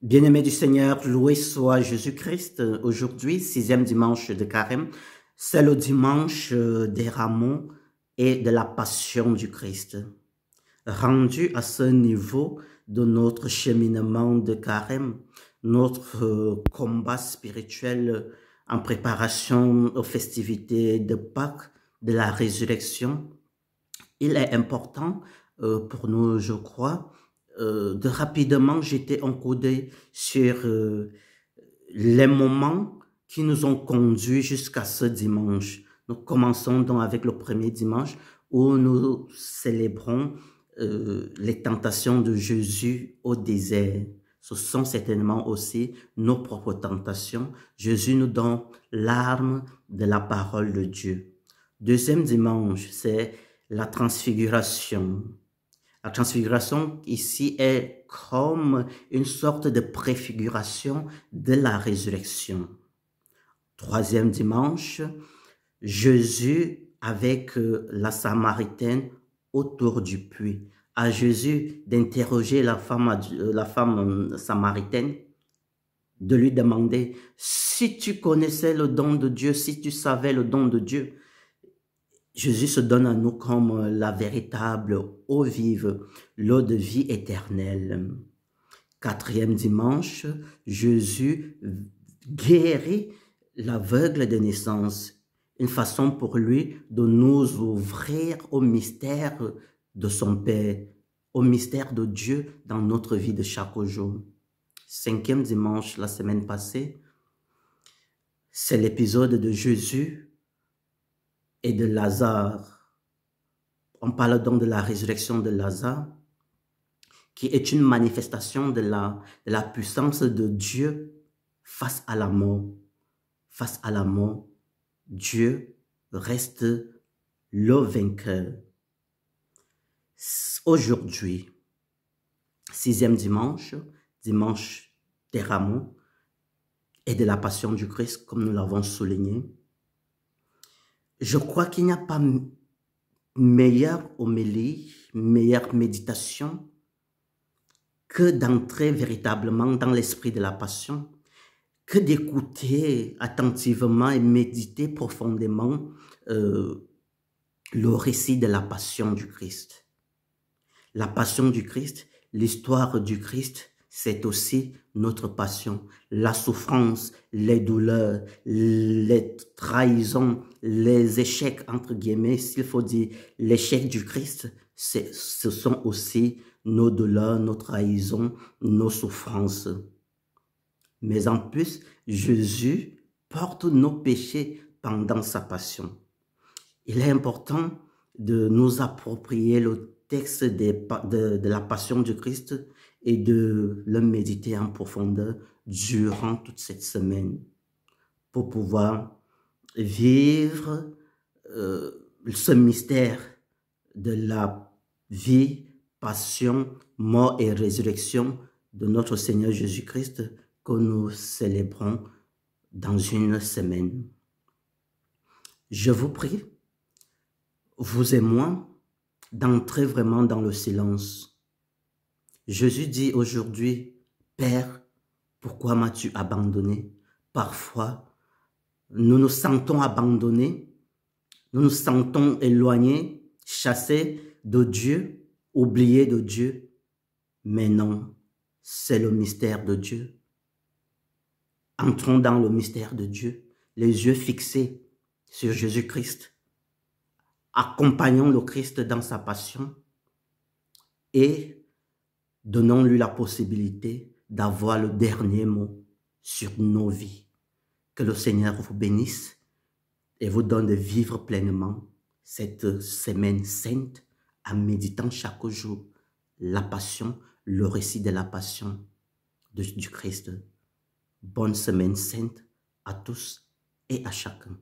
Bien-aimés du Seigneur, loué soit Jésus-Christ. Aujourd'hui, sixième dimanche de Carême, c'est le dimanche des rameaux et de la passion du Christ. Rendu à ce niveau de notre cheminement de Carême, notre combat spirituel en préparation aux festivités de Pâques, de la résurrection, il est important pour nous, je crois, de rapidement jeter un coup d'œil sur les moments qui nous ont conduits jusqu'à ce dimanche. Nous commençons donc avec le premier dimanche où nous célébrons les tentations de Jésus au désert. Ce sont certainement aussi nos propres tentations. Jésus nous donne l'arme de la parole de Dieu. Deuxième dimanche, c'est la transfiguration. La transfiguration ici est comme une sorte de préfiguration de la résurrection. Troisième dimanche, Jésus avec la Samaritaine autour du puits. À Jésus d'interroger la femme samaritaine, de lui demander si tu connaissais le don de Dieu, si tu savais le don de Dieu. Jésus se donne à nous comme la véritable eau vive, l'eau de vie éternelle. Quatrième dimanche, Jésus guérit l'aveugle de naissance, une façon pour lui de nous ouvrir au mystère de son Père, au mystère de Dieu dans notre vie de chaque jour. Cinquième dimanche, la semaine passée, c'est l'épisode de Jésus et de Lazare. On parle donc de la résurrection de Lazare, qui est une manifestation de la puissance de Dieu face à la mort. Face à la mort, Dieu reste le vainqueur. Aujourd'hui, sixième dimanche, dimanche des rameaux et de la passion du Christ, comme nous l'avons souligné, je crois qu'il n'y a pas meilleure homélie, meilleure méditation que d'entrer véritablement dans l'esprit de la passion, que d'écouter attentivement et méditer profondément le récit de la passion du Christ. La passion du Christ, l'histoire du Christ, c'est aussi notre passion. La souffrance, les douleurs, les trahisons, les échecs, entre guillemets, s'il faut dire, l'échec du Christ, ce sont aussi nos douleurs, nos trahisons, nos souffrances. Mais en plus, Jésus porte nos péchés pendant sa passion. Il est important de nous approprier le texte de la passion du Christ et de le méditer en profondeur durant toute cette semaine pour pouvoir vivre ce mystère de la vie, passion, mort et résurrection de notre Seigneur Jésus-Christ que nous célébrons dans une semaine. Je vous prie, vous et moi, d'entrer vraiment dans le silence. Jésus dit aujourd'hui, Père, pourquoi m'as-tu abandonné? Parfois, nous nous sentons abandonnés, nous nous sentons éloignés, chassés de Dieu, oubliés de Dieu. Mais non, c'est le mystère de Dieu. Entrons dans le mystère de Dieu, les yeux fixés sur Jésus-Christ. Accompagnons le Christ dans sa passion et donnons-lui la possibilité d'avoir le dernier mot sur nos vies. Que le Seigneur vous bénisse et vous donne de vivre pleinement cette semaine sainte en méditant chaque jour la passion, le récit de la passion du Christ. Bonne semaine sainte à tous et à chacun.